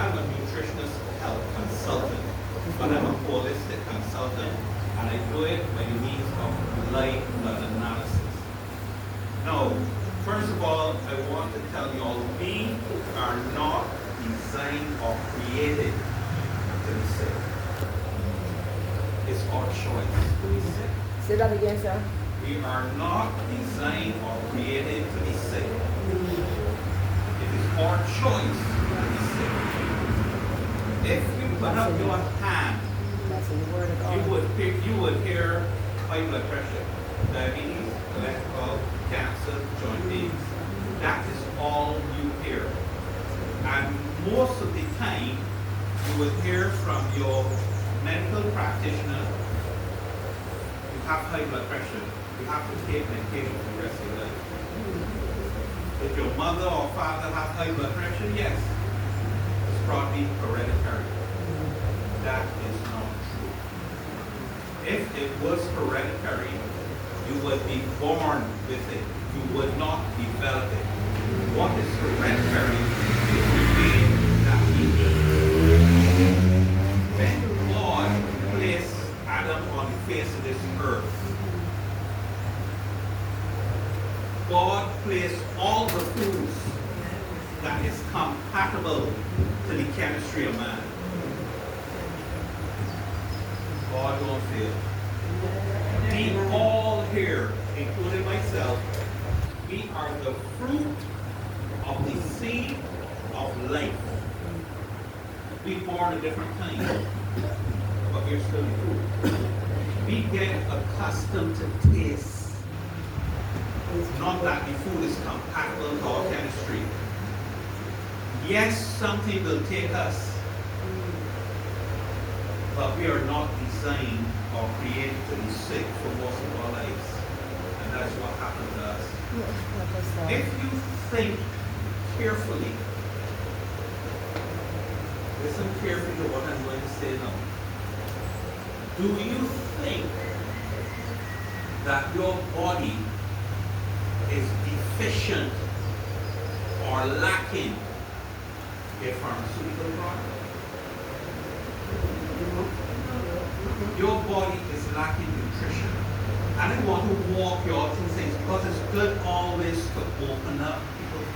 I'm a nutritionist health consultant, but I'm a holistic consultant, and I do it by the means of live blood analysis. Now, first of all, I want to tell you all, we are not designed or created to be sick. It's our choice to be sick. Say that again, sir. We are not designed or created to be sick. It is our choice to be sick. If you put up your hand, That's in the word of God. you would hear high blood pressure, diabetes, cholesterol, cancer, joint pains. That is all you hear. And most of the time, you will hear from your medical practitioner, you have high blood pressure, you have to take medication for the rest of your life. If your mother or father have high blood pressure, yes, it's probably hereditary. That is not true. If it was hereditary, you would be born with it. You would not develop it. What is hereditary is the way that we live. When God placed Adam on the face of this earth, God placed all the foods that is compatible to the chemistry of man. God don't fail. We all here, including myself, we are the fruit of the seed of life. We born a different time, but we're still the fruit. We get accustomed to taste. Not that the food is compatible to our chemistry. Yes, something will take us, but we are not designed or created to be sick for most of our lives. And that's what happened to us. If you think carefully, listen carefully to what I'm going to say now. Do you think that your body is deficient or lacking a pharmaceutical product? Your body is lacking nutrition. And I want to walk you all through things because it's good always to open up people's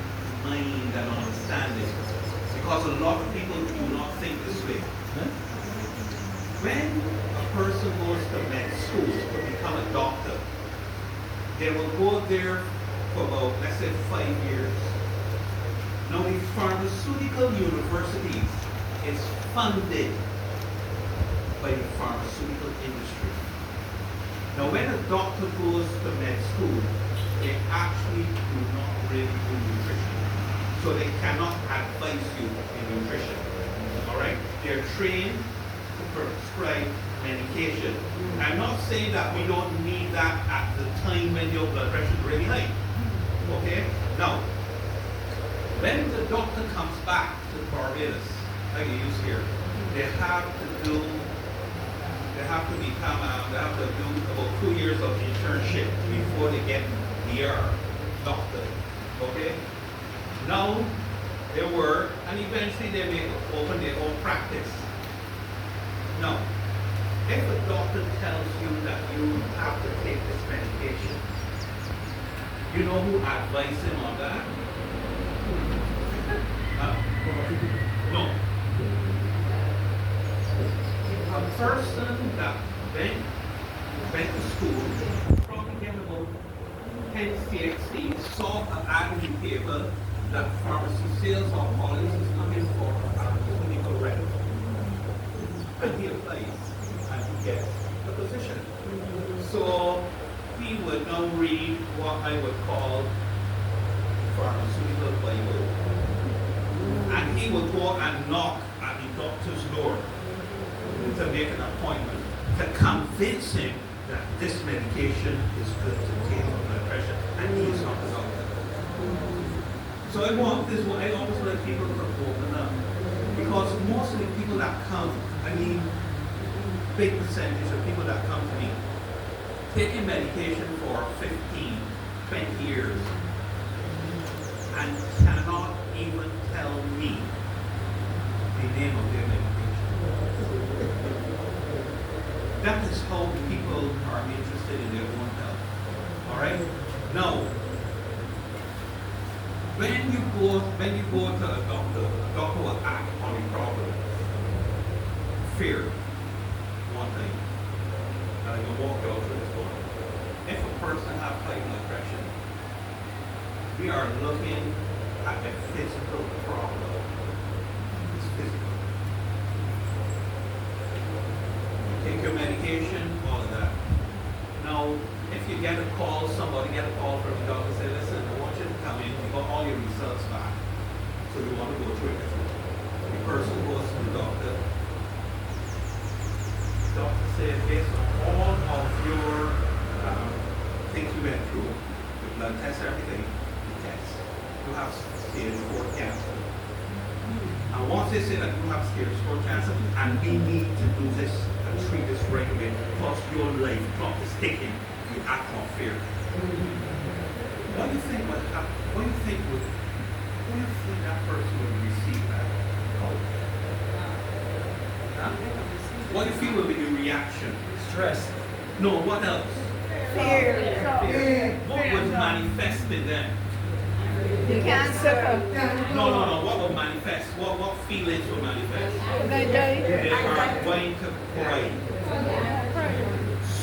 mind and understanding. Because a lot of people do not think this way. When a person goes to med school to become a doctor, they will go there for about, let's say, 5 years. Now, the pharmaceutical universities is funded by the pharmaceutical industry. Now, when a doctor goes to med school, they actually do not really do nutrition. So they cannot advise you in nutrition. All right? They're trained to prescribe medication. I'm not saying that we don't need that at the time when your blood pressure is really high. Okay? Now, when the doctor comes back to Barbados, like you use here, they have to do about 2 years of internship before they get their doctor. Okay? Now, they work, and eventually they may open their own practice. Now, if a doctor tells you that you have to take this medication, you know who advised him on that? Huh? No. A person that went to school, probably get about 10 CXC, saw an ad in the paper that pharmacy sales or colleges is looking for a clinical rep. And he applies and he gets the position. So he would now read what I would call pharmaceutical Bible. And he would go and knock at the doctor's door to make an appointment, to convince him that this medication is good to take for blood pressure, and he is not the doctor. So I always like people to open up, because most of the people that come, big percentage of people that come to me, taking medication for 15, 20 years, and cannot even tell me the name of their medication. That is how people are interested in their own health. All right? Now, when you go to a doctor will act on the problem. Fear, one thing. And I can walk you through this one. If a person has high blood pressure, we are looking at a physical problem. It's physical. You take your medication, all of that. Now, if you get a call, somebody get a call from the doctor, say, listen, I want you to come in, you got all your results back. So we want to go through it. The person goes to the doctor. The doctor says, based on all of your things you went through, the blood test, everything, the test, you have stage 4 cancer. And once they say that you have stage 4 cancer, and we need to do this and treat this right away, because your life clock is ticking, you act on fear. What do you think would happen? What do you think that person would receive that? Huh? What do you feel would be the reaction? Stress. No, what else? Fear. What would manifest in them? The cancer. No. What would manifest? What feelings would manifest? They die. They are going to cry.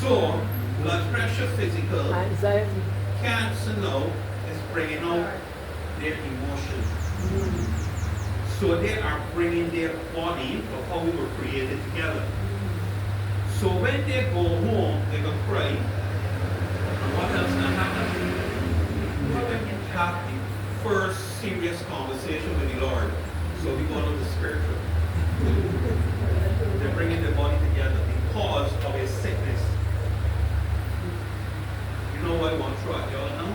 So, blood pressure, physical, Anxiety. cancer now is bringing out their emotions. So they are bringing their body of how we were created together. So when they go home, they're going to cry. And what else going to happen? They're going to have the first serious conversation with the Lord. So we go to the spiritual. They're bringing their body together because of a sickness. You know what I want to try? Y'all know?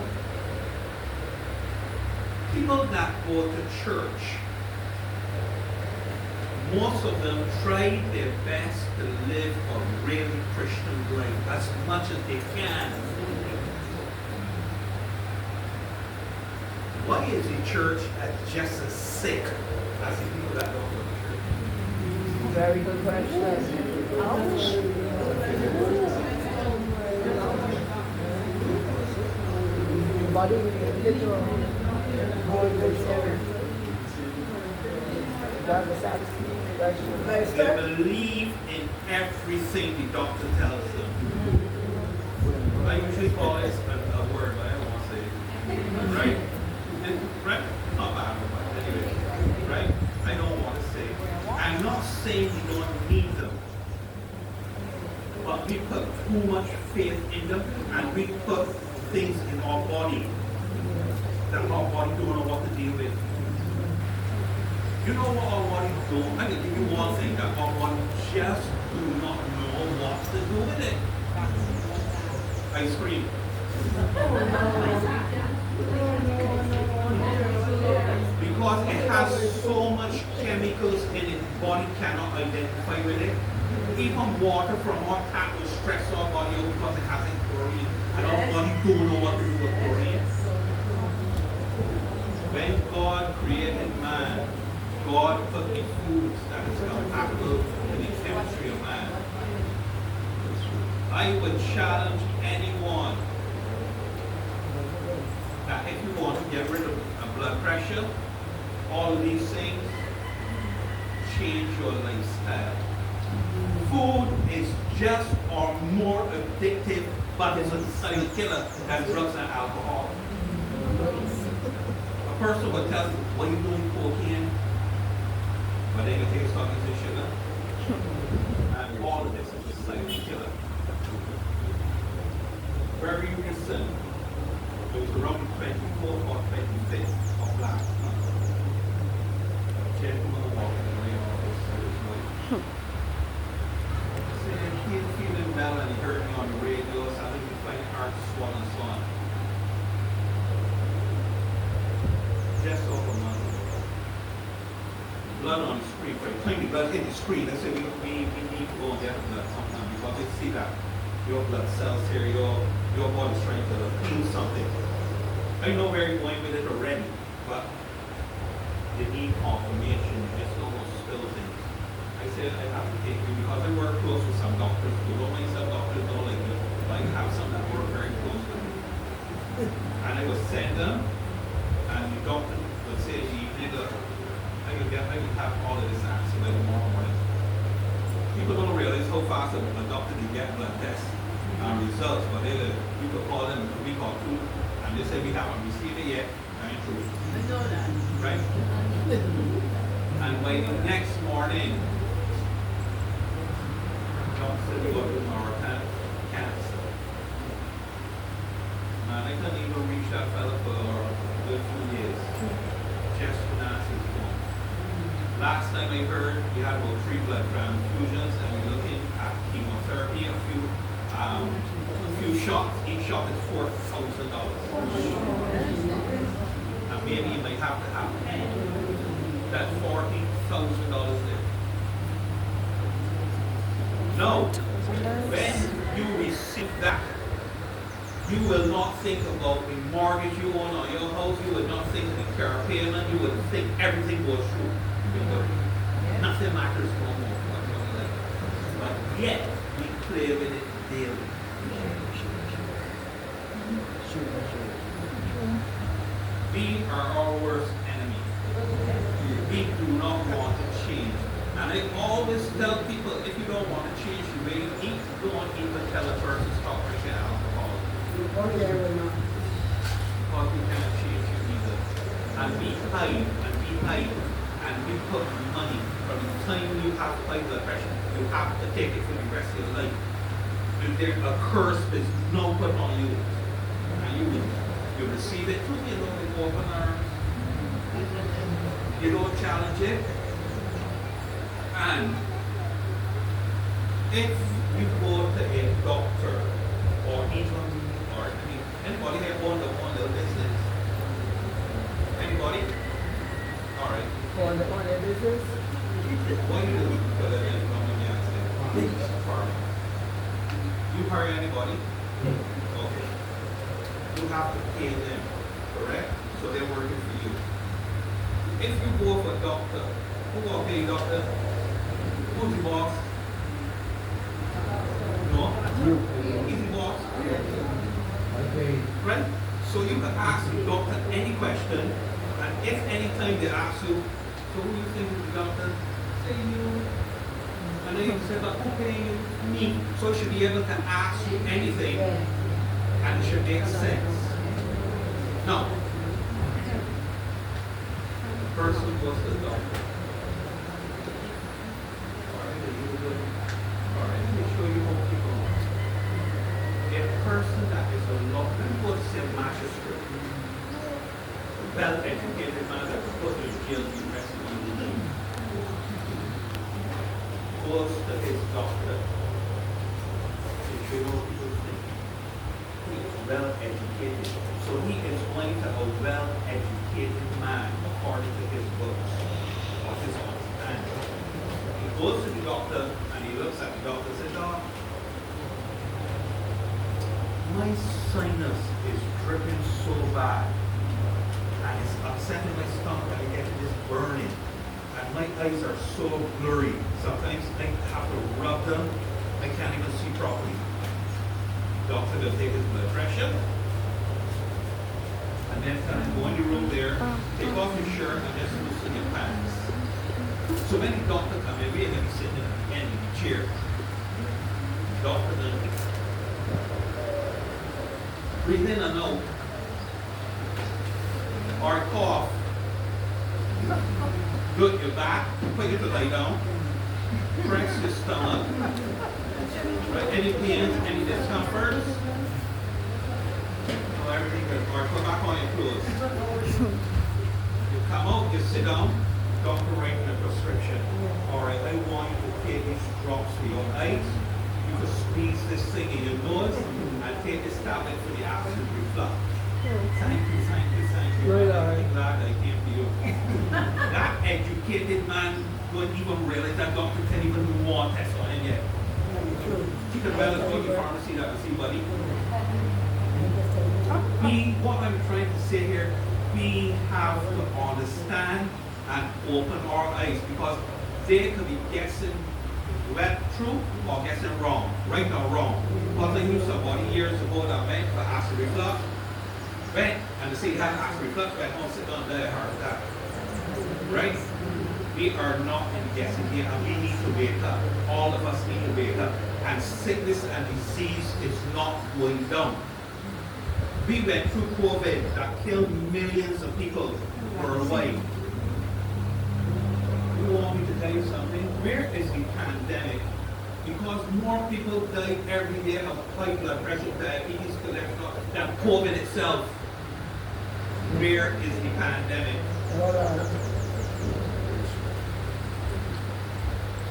People that go to church, most of them try their best to live a really Christian life as much as they can. Why is the church just as sick as the people that don't go to church? Very good question. Body literal. They believe in everything the doctor tells them. I usually call it a word, but I don't want to say it. Right? Right? Not bad, but anyway. Right? I don't want to say it. I'm not saying we don't need them. But we put too much faith in them, and we put things in our body that our body don't know what to deal with. You know what our body do? I can give you one thing that our body just do not know what to do with it. Ice cream. Because it has so much chemicals in it, body cannot identify with it. Even water from our tap will stress our body out because it has chlorine. And our body don't know what to do with chlorine. When God created man, God put the foods that is compatible with the chemistry of man. I would challenge anyone that if you want to get rid of blood pressure, all of these things, change your lifestyle. Food is just or more addictive, but it's a silent killer than drugs and alcohol. A person will tell you, what are you doing cocaine? But they can take something to sugar. And all of this is a silent killer. Very recent, it was around the 24th or 25th of last month. A gentleman walking away on this night. Said he's feeling well and he heard me on the radio, so I think he find hard to swallow and so on. Just over a month ago. Blood on the screen, for tiny blood in the screen. I said we need to go and get blood sometime because they see that your blood cells here, your body's trying to do something. I know where you're going with it already, but you need confirmation, you just don't know still things. I said I have to take you because I work close with some doctors who don't like some doctors don't like me, but I have some that work very close with me. And I would send them, and the doctor would say, I would have all of this answer by tomorrow morning. People don't realize how fast a doctor can get blood tests results, but you could call them a week or two, and they say we haven't received it yet. I know that. Right? And by the next morning, doctor said we got tomorrow cancer. Man, I couldn't even reach that fella for a good 2 years. Just Nancy's phone. Last time I heard, we had about 3 blood transfusions, and we're looking at chemotherapy, a few shots. Each shot is $4,000. And maybe you might have to have 10. That's $40,000 there. No, when you receive that, you will not think about the mortgage you own on your house. You will not think of the car payment. You will think everything goes through. Nothing matters no more. But yet, we play with it daily. We are our worst enemy. We do not want to change. And I always tell people, if you don't want to change the way you eat, don't even tell a person to stop drinking alcohol. Because we cannot change you either. And we hide, and we put money from the time you have high blood pressure, you have to take it for the rest of your life. And there a curse is no put on you. And you receive it through your with open arms. You don't challenge it. And if you go to a doctor or anybody have one little business? Anybody? All right. On their business? What do you do for a living? Farming. You hire anybody? Okay. You have to pay them, correct? So they're working for you. If you go for a doctor, who will pay doctor? Who's the boss? No? He's the boss? Okay. Right? So you can ask the doctor any question, and if any time they ask you, so who do you think is the doctor? Say you. And then you say, but okay, me. So you should be able to ask you anything, and it should make sense. Now, the person was the doctor. Alright, let me show you how people are. A person that is a law, let me go to say magistrate. Well-educated man that was put in jail the rest of his life. Goes to his doctor. You know people think he is well-educated. So he is going to a well-educated man according to his books or his understanding. He goes to the doctor and he looks at the doctor and says, "Doc, my sinus is dripping so bad and it's upsetting my stomach. I get this burning and my eyes are so blurry. Sometimes I have to rub them. I can't even see properly." Doctor will take his blood pressure and then go in the room there, take off your shirt and just loosen your pants. So when the doctor comes in, we're going to be sitting at the end of the chair. Doctor then breathe in and out. Or cough. Good your back, put your lie down. Press your stomach. Right, any pains, any discomforts? No, everything good. Or put back on your clothes. You come out, you sit down, doctor writing a prescription. Alright, I want you to take these drops for your eyes. You can squeeze this thing in your nose and take this tablet for the acid reflux. Thank you, thank you, thank you. I'm glad I came to you. That educated man wouldn't even realize that doctor can't even do one test on him yet. He could well go to the pharmacy that will see, buddy. What I'm trying to say here, we have to understand and open our eyes, because they could be guessing true or guessing wrong, right or wrong. Because I knew somebody years ago that went for acid reflux, went and they say had acid reflux, went home, sit down, died of heart attack. Right? We are not in guessing here, and we need to wake up. All of us need to wake up. And sickness and disease is not going down. We went through COVID that killed millions of people for a while. You want me to tell you something? Where is the pandemic? Because more people die every day of high blood pressure, diabetes, cholesterol, than COVID itself. Where is the pandemic?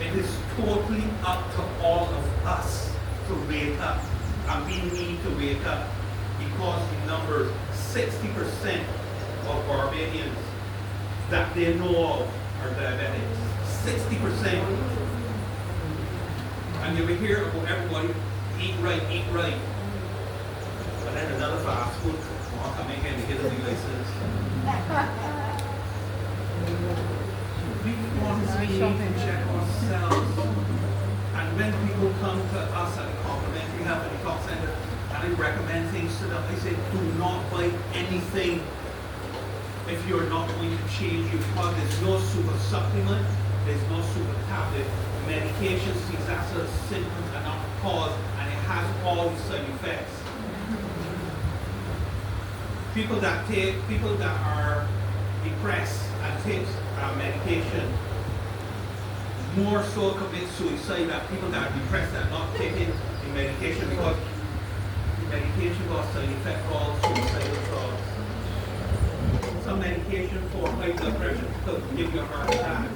It is totally up to all of us to wake up. And we need to wake up, because the number 60% of Barbadians that they know of are diabetics. 60%. And you will hear about everybody eat right, eat right. But then another fast food will come in and get a new license. We need to check ourselves. And when people come to us at the Complementary Health and Detox Center, and I recommend things to them, I say, do not buy anything if you're not going to change your, because there's no super supplement, there's no super tablet. Medications, these are symptoms are not cause, and it has all the side effects. People that are depressed and take medication more so commit suicide than people that are depressed and not taking the medication, because the medication got side effect called suicidal thoughts. Some medication for high blood pressure could give you a heart attack.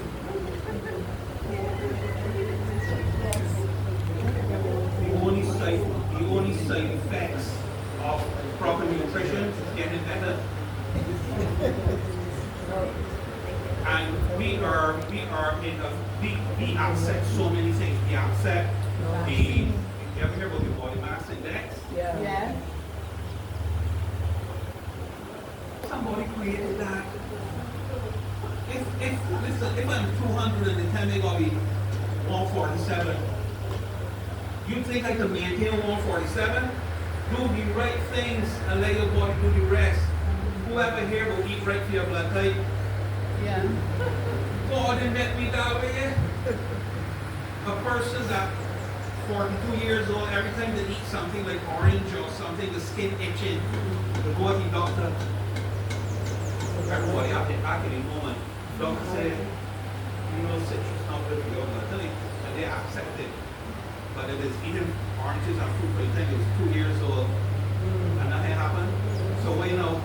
The only side effects of proper nutrition is getting better. And we accept so many things. We accept you ever hear about the body mass index? Yeah. Somebody created that. If I'm 200 and the 10 may go be 147, you think I can maintain 147? Do the right things and let your body do the rest. Whoever here will eat right for your blood type? Yeah. God didn't make me that way. A person that 42 years old, every time they eat something like orange or something, the skin itching, they go to the doctor. Everybody out there back in the moment, doctor said, you know, citrus not good for your blood type, and they accept it. But if it's eating oranges and fruit by the time it was 2 years old, and nothing happened. So what you know,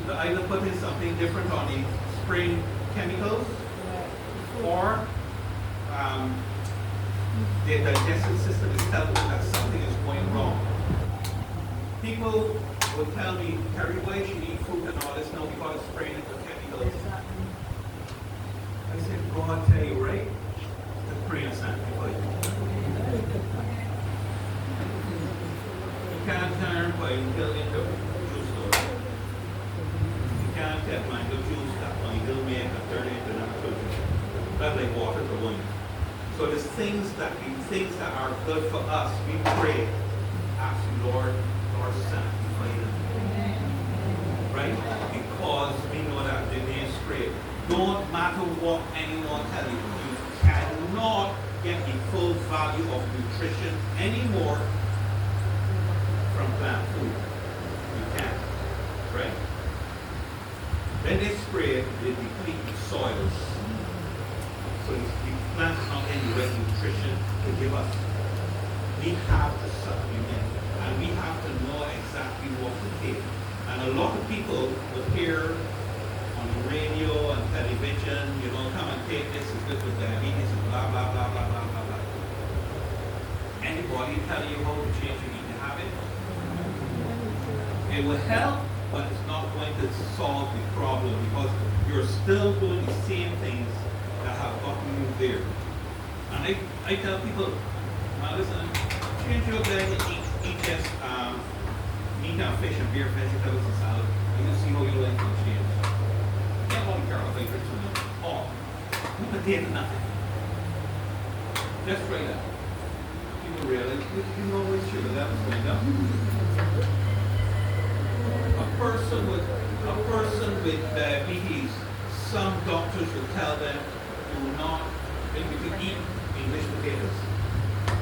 they either put in something different on the spraying chemicals, or their digestive system is telling them that something is going wrong. People would tell me, Terry, why should eat fruit and all this now because it's spraying it with chemicals? I said, God tell you right, to pray and sanctify. You can't turn by until into juice store. You can't get mango juice that one, you'll make and turn it into natural juice. That's like water to wine. So there's things that are good for us. We pray, ask you, Lord, sanctify them. Right? Because we know that the name is great. Don't matter what anyone tells you, you cannot get the full value of nutrition anymore from plant food. You can't. Right? When they spray, they deplete the soils. So the plant is not getting the right nutrition to give us. We have to supplement, and we have to know exactly what to take. And a lot of people will hear on the radio and television, you know, come and take this, it's good for diabetes, and blah, blah, blah, blah, blah, blah, blah. Anybody tell you how to change your eating habit? It will help, but it's not going to solve the problem, because you're still doing the same things that have gotten you there. And I tell people, now listen, change your diet, eat just meat and fish and beer, vegetables and salad, and you'll see how your life will change. Get all the carbohydrates in them. All. But they had nothing. Just try that. People realize, you know what sugar levels going up. A person with diabetes, some doctors will tell them, do not, if you can eat English potatoes,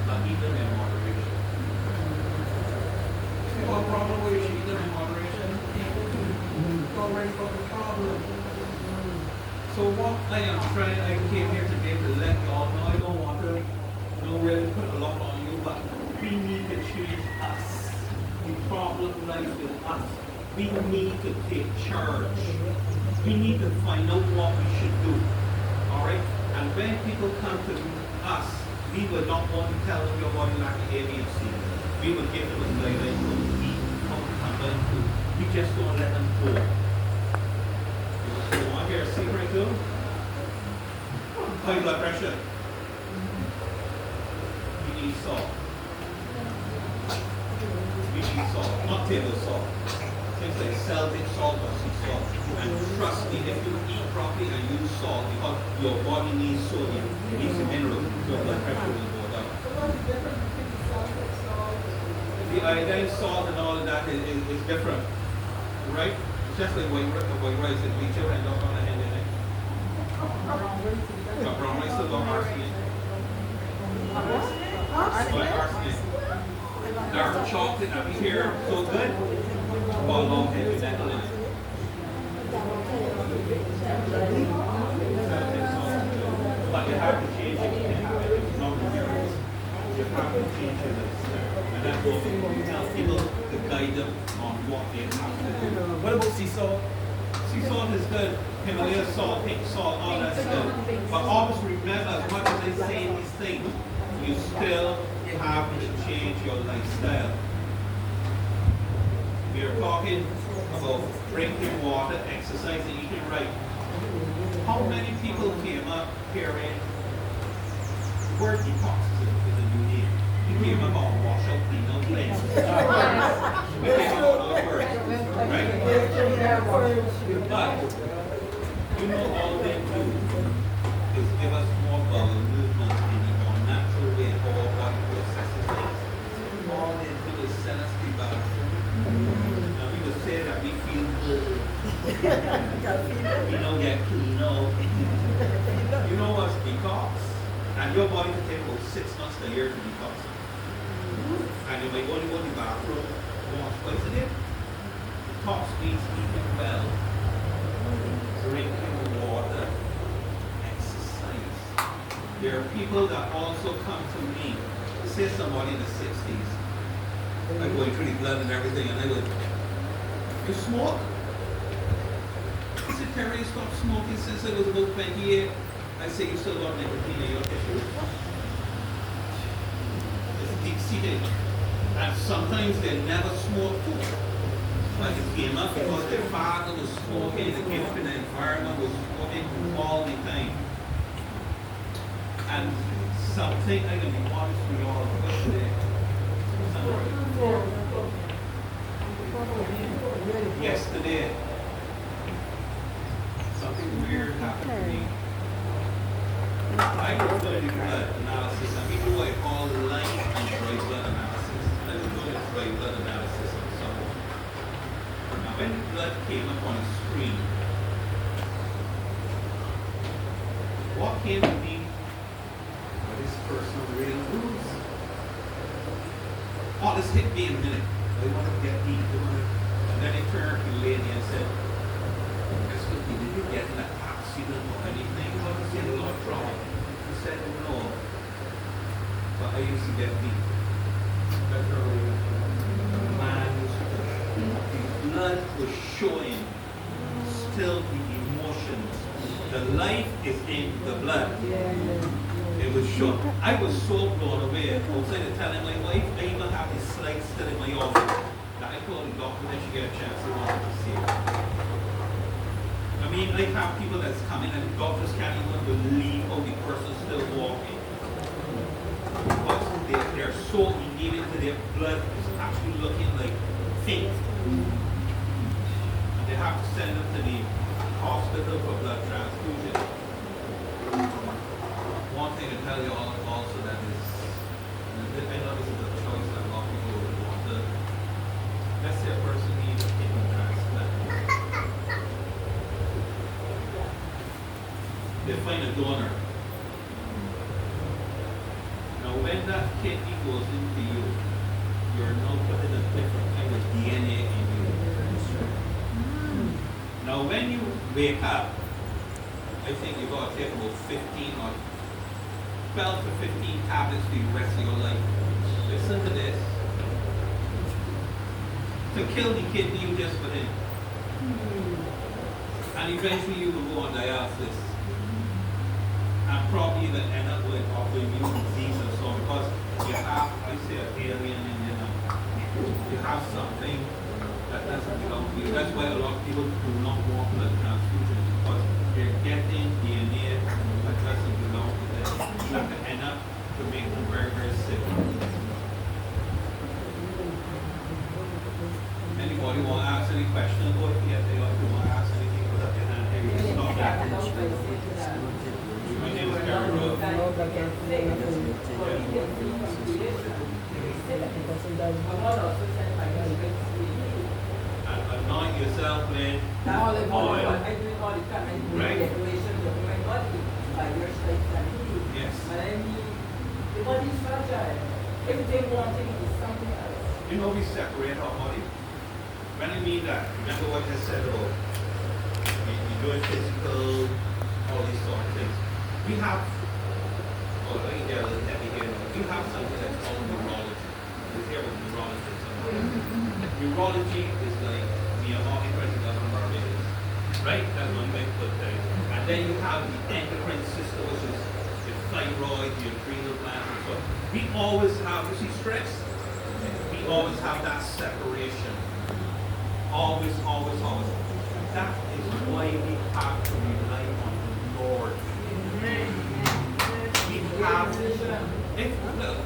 but eat them in moderation. If you have a problem where you should eat them in moderation, it's already got the problem. So what I am trying, I came here today to let y'all know, I don't want to, really put a lot on you, but we need to change us. The problem lies with us. We need to take charge. We need to find out what we should do. All right? And when people come to us, we will not want to tell them your body like A, B, and C. We will give them a guideline how to eat, how to combine food. We just don't let them go. You want to hear a secret too? High blood pressure. We need salt. We need salt, not table salt. Things like Celtic salt or sea salt. And trust me, if you eat properly and use salt, because your body needs sodium, it needs a mineral, your blood pressure will go down. The iodine salt and all of that is different, right? It's just like white rice and wheat and don't want to hand in it. Brown rice is arsenic. Arsenic. Dark chocolate, I mean here, so good. Well, long time with that in it. But you have to change it. It's not materials. You have to change it. And that's what we tell people to guide them on what they have to do. What about sea salt? Sea salt is good. Himalaya salt, pink salt, all that's good. But always remember, as much as they say these things, you still have to change your lifestyle. We are talking about drinking water, exercising, eating right. How many people came up here in word detox is a new name? You came up on wash out, clean out, cleanse. We came up on those words, right? But you know all they do is give us more bowel movement in a more natural way for our body processes things. All they do is send us the bathroom. Now we will say that we feel good. We don't get clean out. You know what's detox? And your body can take about 6 months to a year to detox. And you might only go to the bathroom once, twice a day. Detox means eating well, drinking water, exercise. There are people that also come to me, say somebody in the 60s, I'm going through the blood and everything, and I would, you smoke? I said, Terry, stopped smoking since I was about 28. I say, you still got nicotine in your tissue. It's deep-seated. And sometimes they never smoked too. But it came up because their father was smoking, they came up in the environment, was smoking all the time. And something, I'm going to be honest with you all today. Yesterday, something weird happened to me. I was doing blood analysis, and we do what I call light and dry blood analysis. I was doing a dry blood analysis on someone. Now, when the blood came up on the screen, what came to me? What this person really lose? Oh, this hit me in a minute. I wanted to get deep. And then I turned to the lady and said, excuse me, did you get in an accident or anything? I was in a lot of trouble. She said, no. But I used to get deep. That's early. Man, the blood was showing still the emotions. The life is in the blood. It was shown. I was so blown away. Outside of telling my wife, I even have this slide still in my office. That I told the doctor that she get a chance to want to see it. I mean, I have people that's coming and the doctors can't even believe how the person's still walking. Because they're so immediate to their blood is actually looking like pink. And they have to send them to the hospital for blood transfusion. One thing to tell you all also that is, I know this is a choice that a lot of people would want to, let's say a person needs a kidney transplant. They find a donor. Now when that kidney goes into you, you're now putting a different kind of DNA in you. Now when you wake up, I think you've got to take about 15 or 12 to 15 tablets for the rest of your life. Listen to this. To kill the kidney you just put in. And eventually you will go on dialysis. And probably even end up with autoimmune disease or so, because you have, I say, an alien in you now. You have something that doesn't belong to you. That's why a lot of people do not want blood transfusion, because they're getting DNA that doesn't belong to them. That can end up to make them very, very sick. Anybody want to ask any questions about it? Yes, they want to ask anything, put up your hand. Hey, you stop that. My name is Carol. And anoint yourself with olive oil. Right? Yes. The body is fragile. Everything wanting is something else. You know we separate our body. When I mean that, remember what I said about you doing physical, all these sort of things. We have, let me get a little heavy here. We have something that's called neurology. We hear what neurology is. Neurology is like the Omni President of Barbados, right? That's one way to put it. And then you have the endocrine system, which is the thyroid, the adrenal gland, and so on. We always have, you see, stress. We always have that separation. Always, always, always. That is why we have to rely on the Lord. We have, look,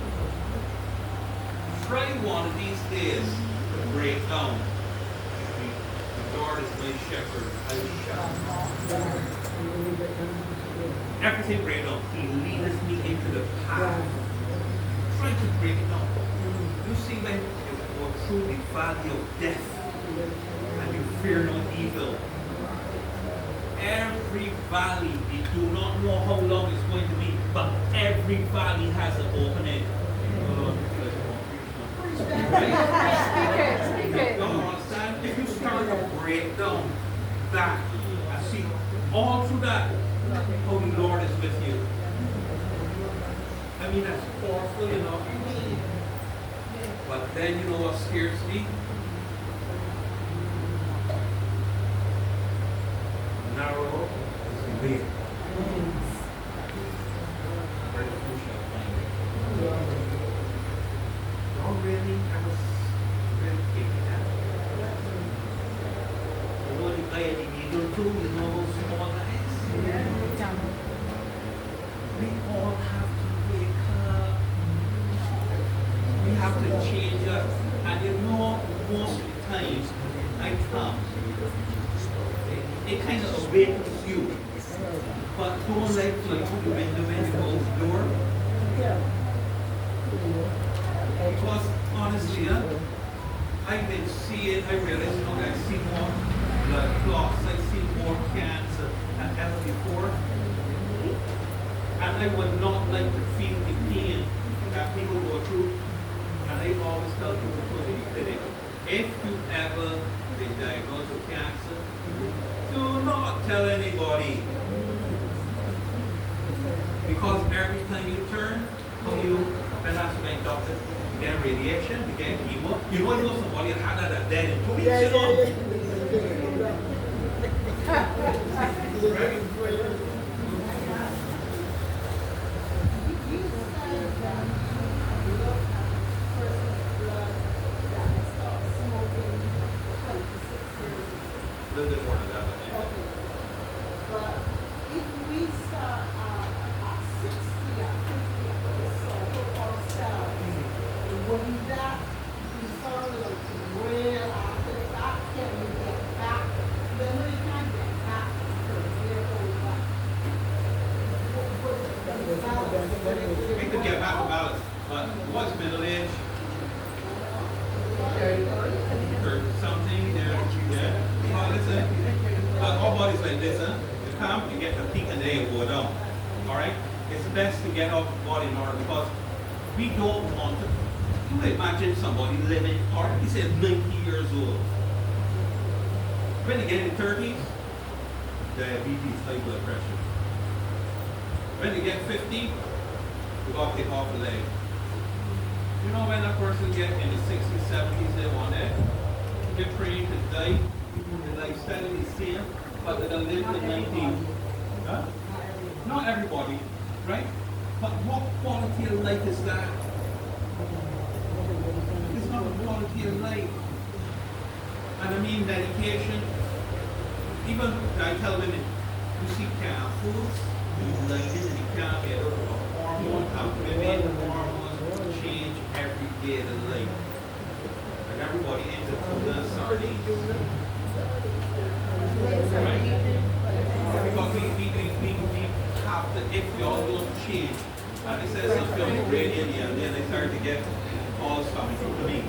try one of these days to break down. The Lord is my shepherd, I shall. Everything break down. He leadeth me into the path. Try to break it down. You see when you go through the valley of death and you fear no evil. Every valley, you do not know how long it's going to be, but every valley has an opening. Speak it. You understand? If you start to break down that and see all through that how the Lord is with you. I mean, that's powerful, you know. But then you know what scares me? Narrow is the way. Where the food shall find it. Oh, really? I was really thinking that. You know, the guy at the needle too, you know, those small guys? We all have to wake up. We have to change up. And you know, most of the time, I come. It kind of awakens you. But don't let like the window when you close the door. Because honestly, I've been seeing, I realize, you know, I see more blood clots, I see more cancer than ever before. And I would not like to feel the pain that people go through. And I always tell people to go to the clinic. If you ever been diagnosed with cancer, do not tell anybody. Because every time you turn, when that's my doctor, you get radiation, you get chemo. You know somebody that had that dead in 2 weeks, you know? Right? A little bit more than that, I think. But if we start at 60 or 50 episodes of ourselves, when that is sort of like real after that, can we get back We could get back to balance, but what's middle age? 30 something, yeah. Well, listen, but our body's like this, huh? You come, you get the peak and then you go down. Alright? It's best to get our body in order because we don't want to. You imagine somebody living, or he says 90 years old. When they get in 30s, diabetes, high blood pressure. When they get 50, you got to take off the leg. You know when a person get in the 60s, 70s, they want to get trained to die, the lifestyle is the same, but they don't live to 90s. Huh? Not everybody, right? But what quality of life is that? It's not a quality of life. And I mean medication. Even I tell women, you see foods, you like it and you can't get a hormone, women hormones change every day of the life. Like everybody into tuna and sardines. Right? Because we have to, if we all don't change, and it says something on the radio and then they start to get calls coming from me.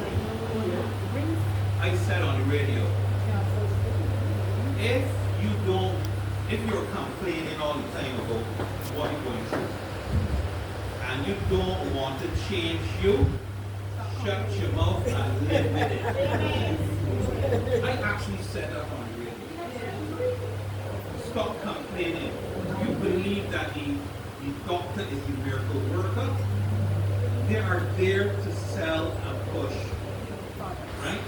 I said on the radio, if you're complaining all the time about what you're going through, and you don't want to change you, shut your mouth and live with it. I actually said that on the radio. Stop complaining. You believe that the doctor is the miracle worker. They are there to sell and push. Right?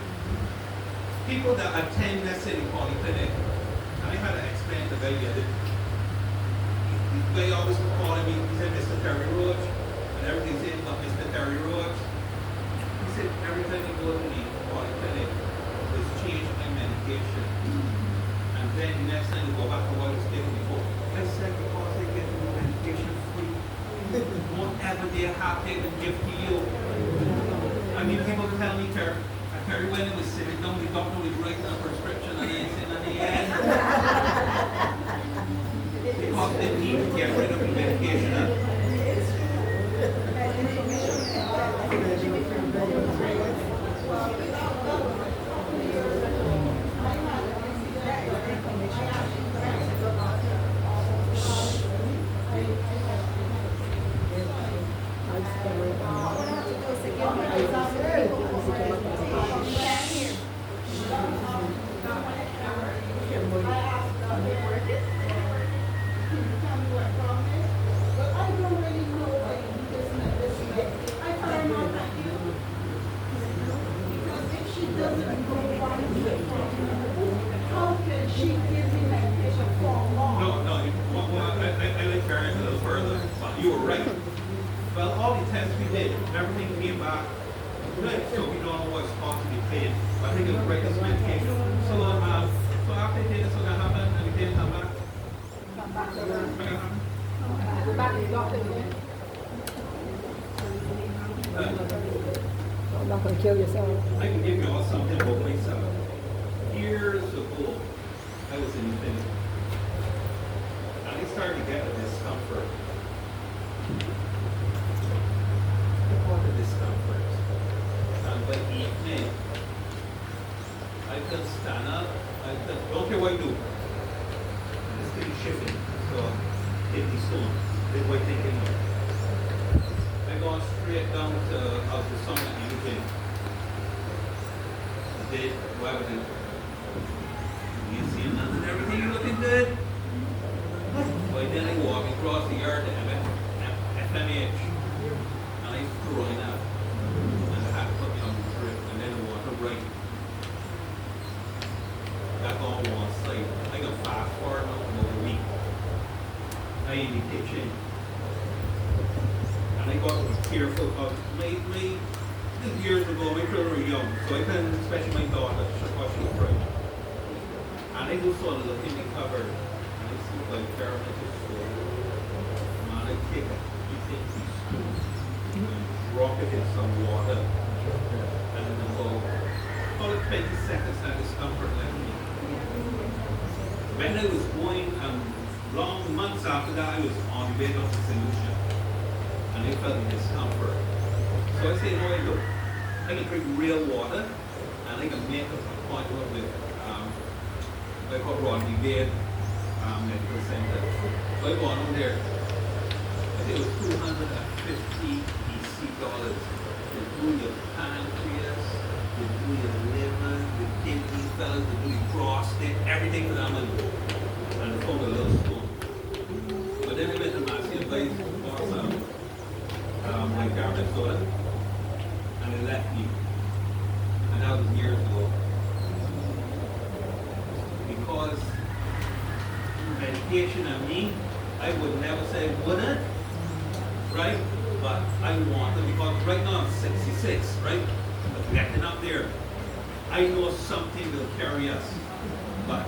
People that attend, let's say, the polyclinic, and I had to explain to the guy the guy always calling me, he said, Mr. Terry Roach, and everything's in, but Mr. Terry Roach. He said, every time you go to the polyclinic, there's change in medication. And then the next time you go back to what I was giving before. I said, because they get the medication free. Whatever they have, they can give to you. I mean, people tell me, Terry, when it was sitting down, the doctor was writing a prescription and then saying at the end. Because they need to get rid of the medication. You were right. Well, all the tests we did, everything came back good, so we don't know what's supposed to be paid. But I think it was right as medication. So after they did it, so that happened, and it didn't come back. Go back to the doctor again. I'm not going to kill yourself. I can give you all something about myself. Years ago, I was in the clinic, and I started to get a discomfort. Discomfort. And by evening, I could stand up. Don't care what I do. It's still shifting. So, kidney stone. That's what I'm thinking of. I go straight down to ultrasound and everything. Did what was it? You see nothing, everything looking good. But then I walk across the yard to FMH. Throwing up, and I had to put me on the drip, and then the water right. That's all one side. I got fast forward now about a week. I in the kitchen, and I got to be careful of this years ago, my children were young, so I couldn't, especially my daughter, she was right. And I just sort of look in the cupboard, and I see like paramedic store. Man, I kick it. You think he's stupid. Drop it in some water and then go call it 20 seconds and discomfort left me. When I was going long months after that, I was on the way of the solution. and they felt discomfort. So I say, no, look, I can drink real water, and I can make an appointment with I call Rodney Beard Medical Center. So I go on there. I think it was $250 EC. They do your pancreas, they do your liver, the kidneys, fellas, they do your prostate, everything for that money. And they found a little spoon. But then they went to Massey Place, bought some like carbon soda, and they left me. And that was years ago. Because medication and me, I would never say wouldn't, right? But I want it because right now I'm 66, right? But getting up there, I know something will carry us. But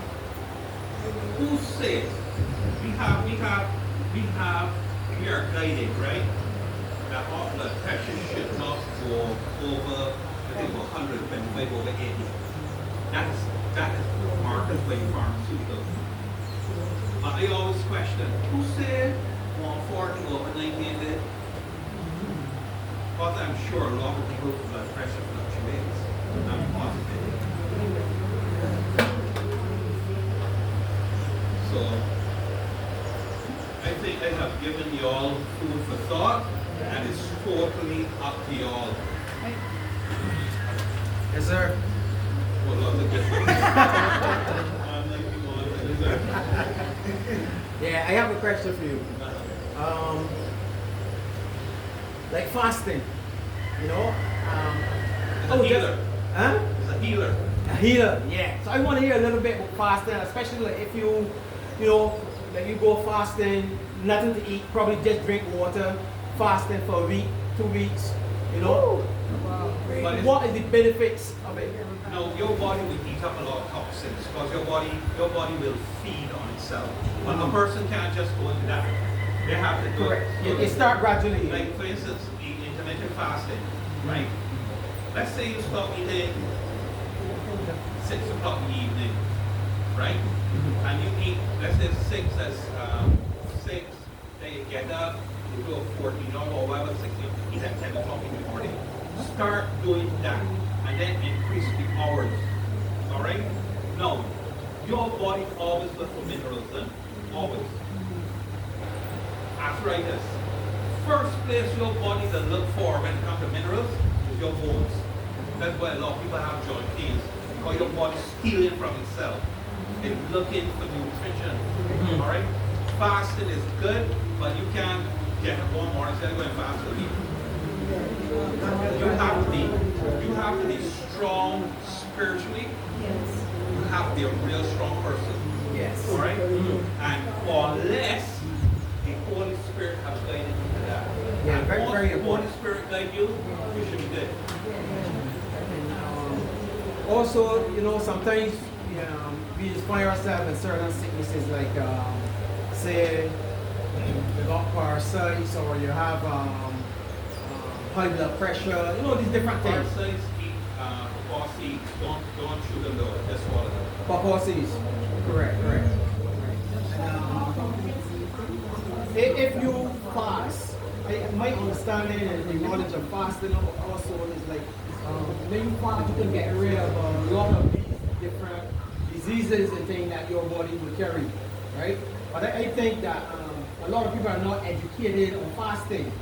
who says we are guided, right? That our blood pressure should not go over, I think, 125 over 80. That is marked by pharmaceuticals. But I always question, who said 140 over 90 did? Because I'm sure a lot of people's blood pressure fluctuates. I'm positive. So, I think I have given you all food for thought, and it's totally up to you all. Yes, sir. What lots of different. Yeah, I have a question for you. Like fasting, you know? It's a healer. Huh? It's a healer. A healer, yeah. So I want to hear a little bit about fasting, especially like if you know, like you go fasting, nothing to eat, probably just drink water, fasting for a week, 2 weeks, you know? Wow. But What is the benefits of it? no, your body will eat up a lot of toxins because your body will feed on itself. But a person can't just go into that. They have to do Correct. it. It start gradually. Like for instance, the intermittent fasting, right? Let's say you stop eating 6 o'clock in the evening, right? And you eat, let's say 6, then you get up, you go 14 or whatever, 6, you eat at 10 o'clock in the morning. Start doing that, and then increase the hours, all right? Now, your body always looks for minerals, always. Arthritis. First place your body will look for when it comes to minerals is your bones. That's why a lot of people have joint pains, because your body's stealing from itself. It's looking for nutrition. All right? Fasting is good, but you can't get up one morning and say, I'm going to fast a week. You have to be strong spiritually. You have to be a real strong person. Yes. All right? And unless the Holy Spirit has guided you to that. Yeah, And very, once very the Holy important. Spirit guide you, you should be good. Also, you know, sometimes we just find ourselves in certain sicknesses like, say, you got parasites or you have high blood pressure, you know, these different things. Parasites eat raw seeds, don't sugar load, that's all of it. Papacies. Correct. If you fast, my understanding and the knowledge of fasting also is like, when you fast, you can get rid of a lot of these different diseases and things that your body will carry, right? But I think that a lot of people are not educated on fasting.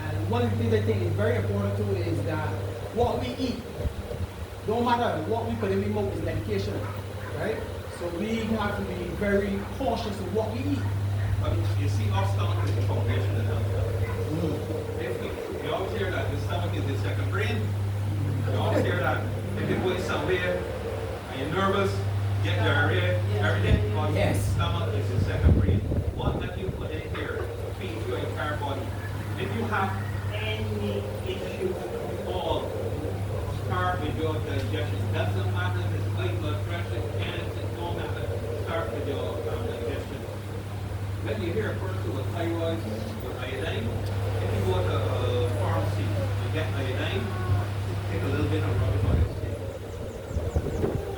And one of the things I think is very important too is that what we eat, no matter what we put in our mouth is medication, right? So we have to be very cautious of what we eat. But you see, our stomach is the foundation of health. You always hear that the stomach is the second brain. You always hear that if you're going somewhere and you're nervous, get diarrhea, everything, because Yes. the stomach is the second brain. What that you put in here feeds your entire body. If you have any issue at all, start with your digestion. Doesn't matter if it's high blood pressure, cancer, it don't matter. Start with your digestion. When you hear a person with thyroid, with iodine, if you go to a pharmacy and get iodine, take a little bit and rub it on your skin.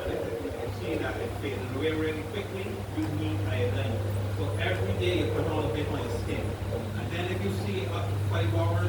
And if you see that it fades away really quickly, you need iodine. So every day you put on a bit on your skin. And then if you see up to 5 hours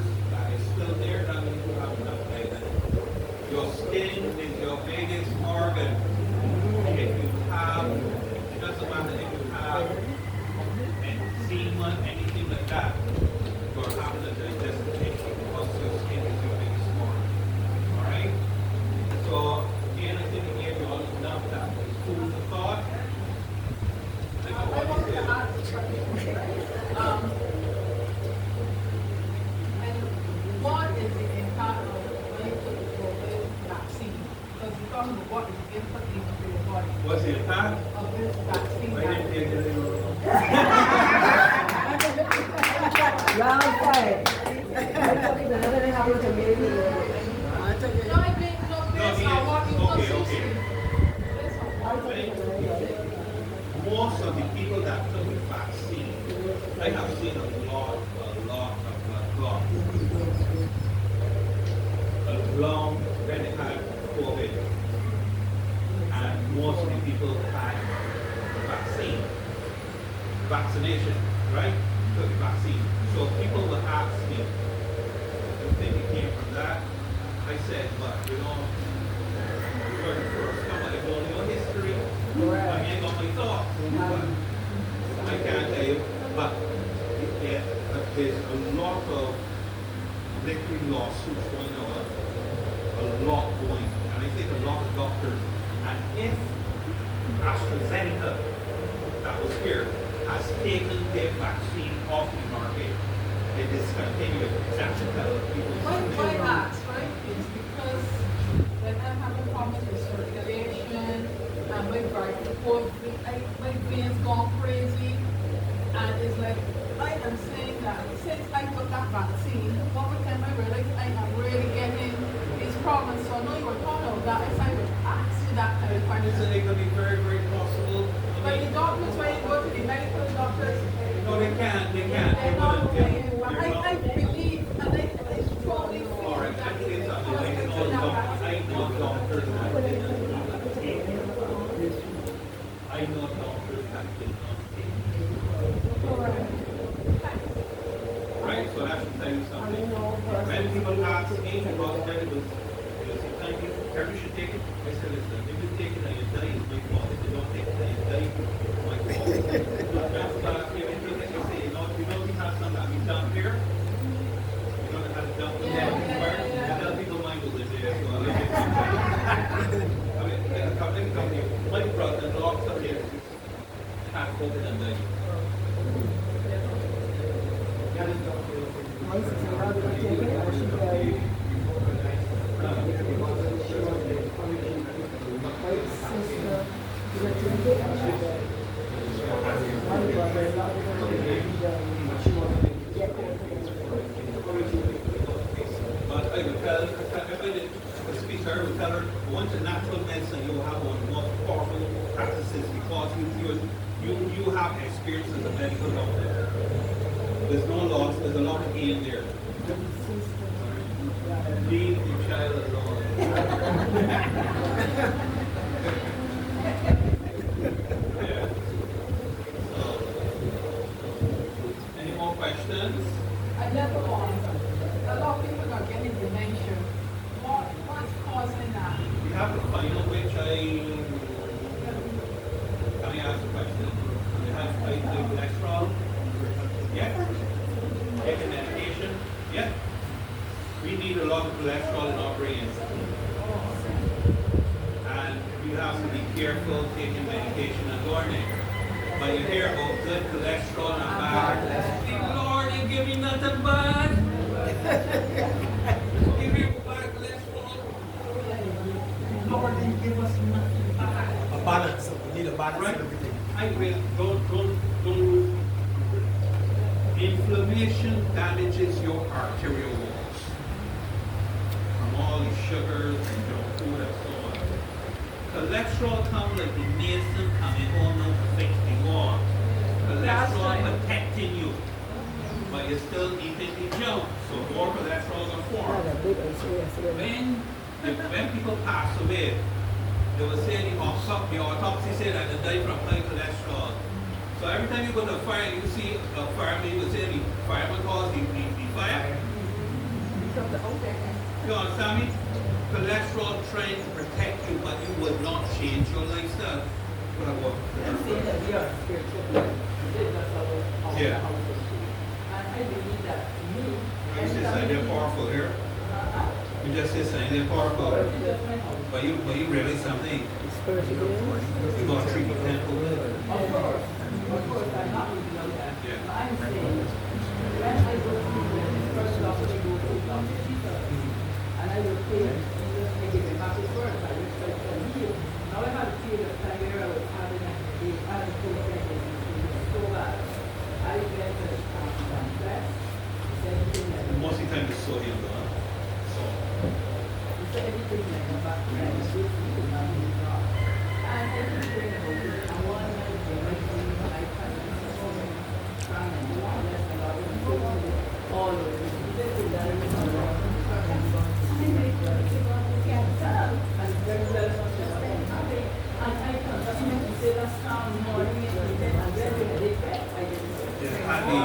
Round five. I took it another than having to make it. No, I think, no, based on what you okay, consist okay. Most of the people that took the vaccine, I have seen a lot of blood clots. Long when they had COVID, and most of the people had vaccination, right? Took the vaccine. So people will ask me, if they came from that, I said, but you know, you're the first come, I know your history, I ain't got my thoughts, but I can't tell you, but there's a lot of liquid lawsuits going on, a lot going, and I think a lot of doctors, and if AstraZeneca, that was here, has taken their vaccine off the market, they discontinue it, that's to tell people. Why ask, right? It's because when I'm having problems with circulation, and my veins gone crazy, and it's like, I am saying that since I took that vaccine, over time I realized I am really getting these problems. So I know you were talking about that. If I would ask you that kind of Isn't question. it going to be very, very possible? But the doctors, when you go to the medical doctors, No, they can't. they're not paying. I believe, and I strongly feel All right, that I think it's it's something because like they I took that know vaccine. doctors that did not take it. I know doctors that did not take it. Right, so that should tell you something. When people ask me about medicals, they say, thank you, everybody should take it. I said, listen, if you take it and you die, it's my fault. If you don't take it and you die, it's my fault. But when people ask me, if you take it, I say, you know, we have some that we done here. You know, that has done here. And tell people mine will live there. So I'll let you I mean, let me come here. My brother-in-law, some years, had COVID and died. My sister, how did I take it? And she died. My sister, did I take it? And she died. My brother-in-law, did I take it? He died. Yeah, But I would tell, if I did speak to her, I would tell her, once in natural medicine, you will have one of the most powerful practices because you have experience as a medical doctor. There's no loss, there's a lot of gain there. Leave the child alone. Yeah. So, any more questions? Another one. A lot of people are getting dementia. What's causing that? We have the final, which can I ask a question? You have high cholesterol? Yeah. Taking medication? Yeah. We need a lot of cholesterol in our brains. And we have to be careful taking medication and learning. But you hear about good cholesterol and bad. The Lord ain't give me nothing bad. Give me bad cholesterol. The Lord didn't give us nothing bad. A balance. We need a balance Right? in everything. I will don't inflammation damages your arterial walls from all the sugars and junk food and so on. Cholesterol comes like the mason coming home now to fix the wall. Cholesterol protecting you, but you're still eating the junk, so more cholesterol will form. When people pass away, they will say the autopsy said that they died from high cholesterol. So every time you go to a fire, you see a fireman, you will say the fireman caused the fire. You understand me? Cholesterol trying to protect you, but you will not change your lifestyle. What I want. I'm saying that we are spiritual beings. Yeah. And I believe that you. You say something they're powerful here. You just say something they're powerful. But you really something. You got to treat the temple. Of course, I'm not really on that. Yeah. But I'm saying, when I go to the first doctor, I go to Dr. Peter, and I will pay, I give him back his word, I will try to heal. Now I had a period of time where I was having a cold pregnancy, it was so bad. I went to the breast, saw him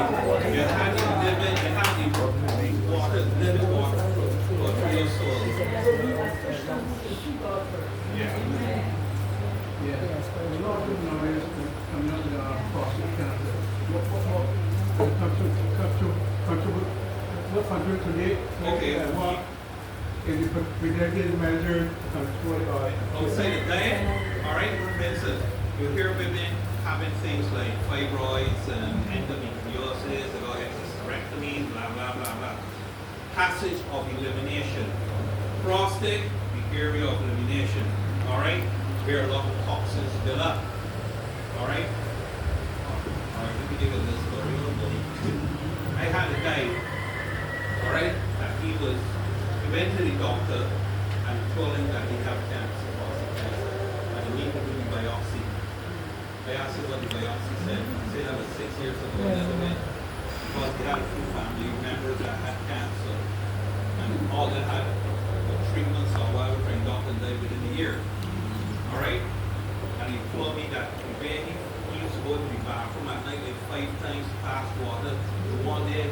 so you had the water, living water for your soul. Yeah. Yeah, a lot of people nowadays coming out with prostate cancer. What country today? Okay. What is the predicted measure control? Outside of that, all right, Vincent, you hear women having things like fibroids and endometriosis, they got hysterectomy, blah, blah, blah, blah. Passage of elimination. Prostate, the area of elimination, all right, where a lot of toxins build up, all right? All right, let me give you this story. I had a guy, all right, that he went to the doctor and told him that he had cancer, and he needed to do the biopsy. I asked him what the biopsy said. He said that was 6 years ago, and never went, because he had a few family members that had cancer, and all that had treatments or whatever, and doctor died within a year. All right? And he told me that when he used to go to the bathroom at night like 5 times past water, the one day